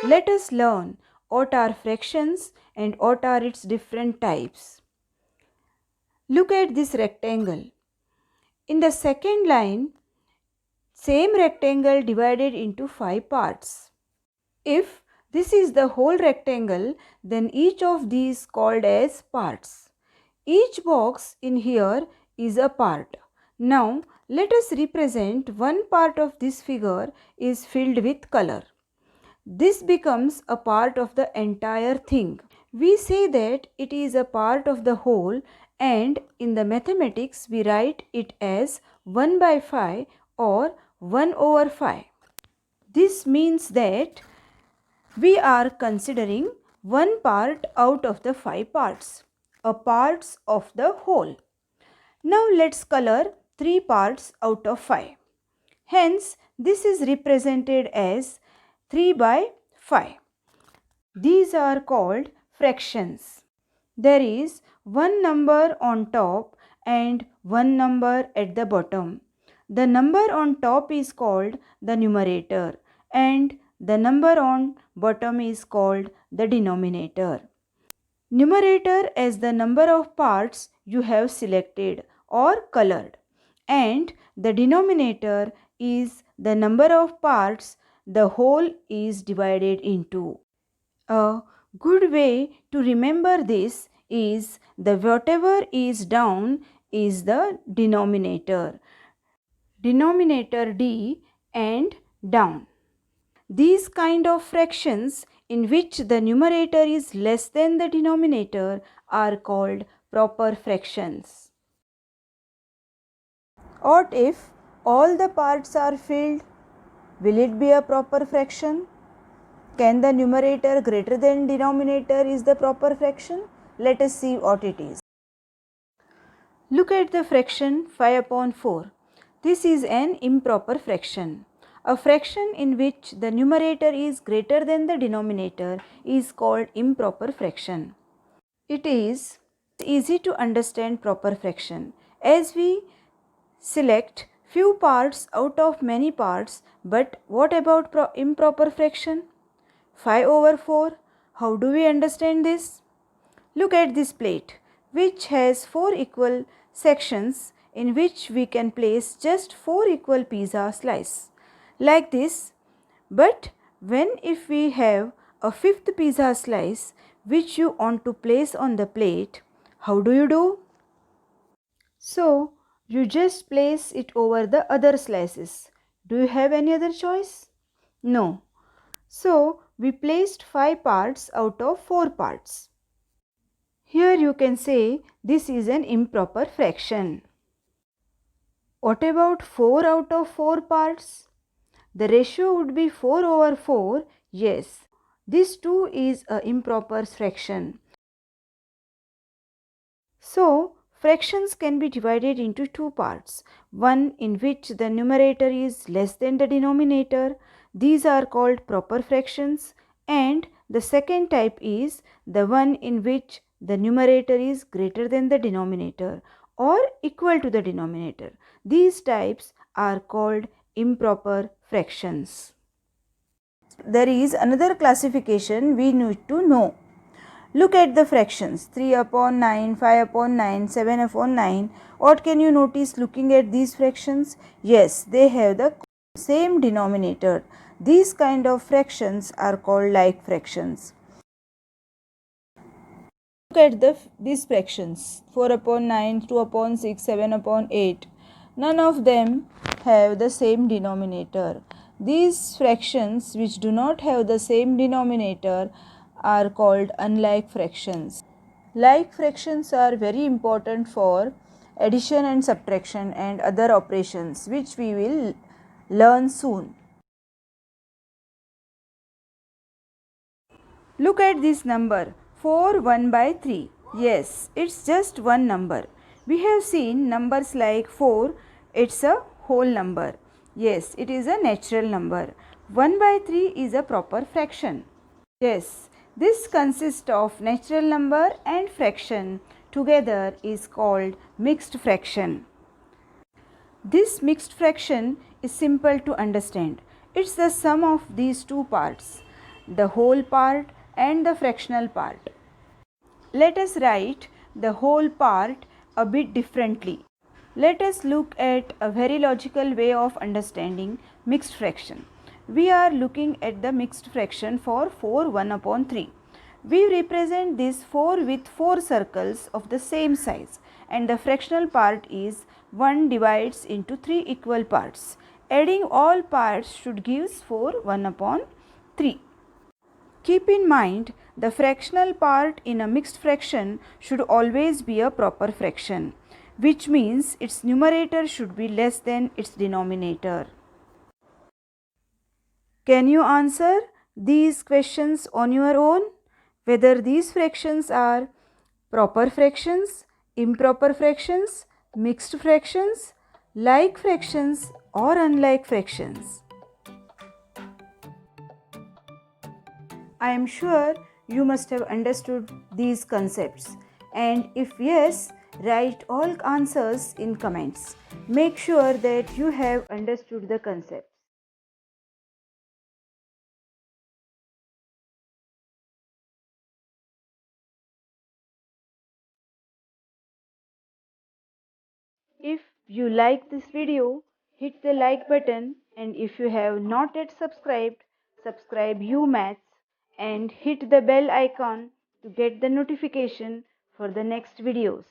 Let us learn what are fractions and what are its different types. Look at this rectangle. In the second line, same rectangle divided into 5 parts. If this is the whole rectangle, then each of these called as parts. Each box in here is a part. Now let us represent one part of this figure is filled with color. This becomes a part of the entire thing. We say that it is a part of the whole, and in the mathematics we write it as 1 by 5 or 1 over 5. This means that we are considering one part out of the 5 parts, a parts of the whole. Now let's color 3 parts out of 5. Hence, this is represented as 3 by 5. These are called fractions. There is one number on top and one number at the bottom. The number on top is called the numerator and the number on bottom is called the denominator. Numerator as the number of parts you have selected or colored, and the denominator is the number of parts the whole is divided into. A good way to remember this is the whatever is down is the denominator. Denominator D and down. These kind of fractions in which the numerator is less than the denominator are called proper fractions. What if all the parts are filled? Will it be a proper fraction? Can the numerator greater than denominator is the proper fraction? Let us see what it is. Look at the fraction 5 upon 4. This is an improper fraction. A fraction in which the numerator is greater than the denominator is called improper fraction. It is easy to understand proper fraction as we select few parts out of many parts. But what about improper fraction? 5 over 4. How do we understand this? Look at this plate which has 4 equal sections in which we can place just 4 equal pizza slices like this. But when if we have a fifth pizza slice which you want to place on the plate, how do you do? So you just place it over the other slices. Do you have any other choice? No. So we placed 5 parts out of 4 parts. Here you can say this is an improper fraction. What about 4 out of 4 parts? The ratio would be 4 over 4. Yes, this too is an improper fraction. So, fractions can be divided into 2 parts. One in which the numerator is less than the denominator. These are called proper fractions. And the second type is the one in which the numerator is greater than the denominator or equal to the denominator. These types are called improper fractions. There is another classification we need to know. Look at the fractions 3 upon 9, 5 upon 9, 7 upon 9. What can you notice looking at these fractions? Yes, they have the same denominator. These kind of fractions are called like fractions. Look at these fractions 4 upon 9, 2 upon 6, 7 upon 8. None of them have the same denominator. These fractions which do not have the same denominator are called unlike fractions. Like fractions are very important for addition and subtraction and other operations which we will learn soon. Look at this number 4 1 by 3. Yes, it's just one number. We have seen numbers like 4, it's a whole number. Yes, it is a natural number. 1 by 3 is a proper fraction. Yes, this consists of natural number and fraction. Together is called mixed fraction. This mixed fraction is simple to understand. It's the sum of these two parts. the whole part and the fractional part. Let us write the whole part a bit differently. Let us look at a very logical way of understanding mixed fraction. We are looking at the mixed fraction for 4 1 upon 3. We represent this 4 with 4 circles of the same size, and the fractional part is 1 divides into 3 equal parts. Adding all parts should give 4 1 upon 3. Keep in mind, the fractional part in a mixed fraction should always be a proper fraction, which means its numerator should be less than its denominator. Can you answer these questions on your own? Whether these fractions are proper fractions, improper fractions, mixed fractions, like fractions or unlike fractions. I am sure you must have understood these concepts, and if yes, write all answers in comments. Make sure that you have understood the concepts. If you like this video, hit the like button, and if you have not yet subscribed, subscribe UMaths and hit the bell icon to get the notification for the next videos.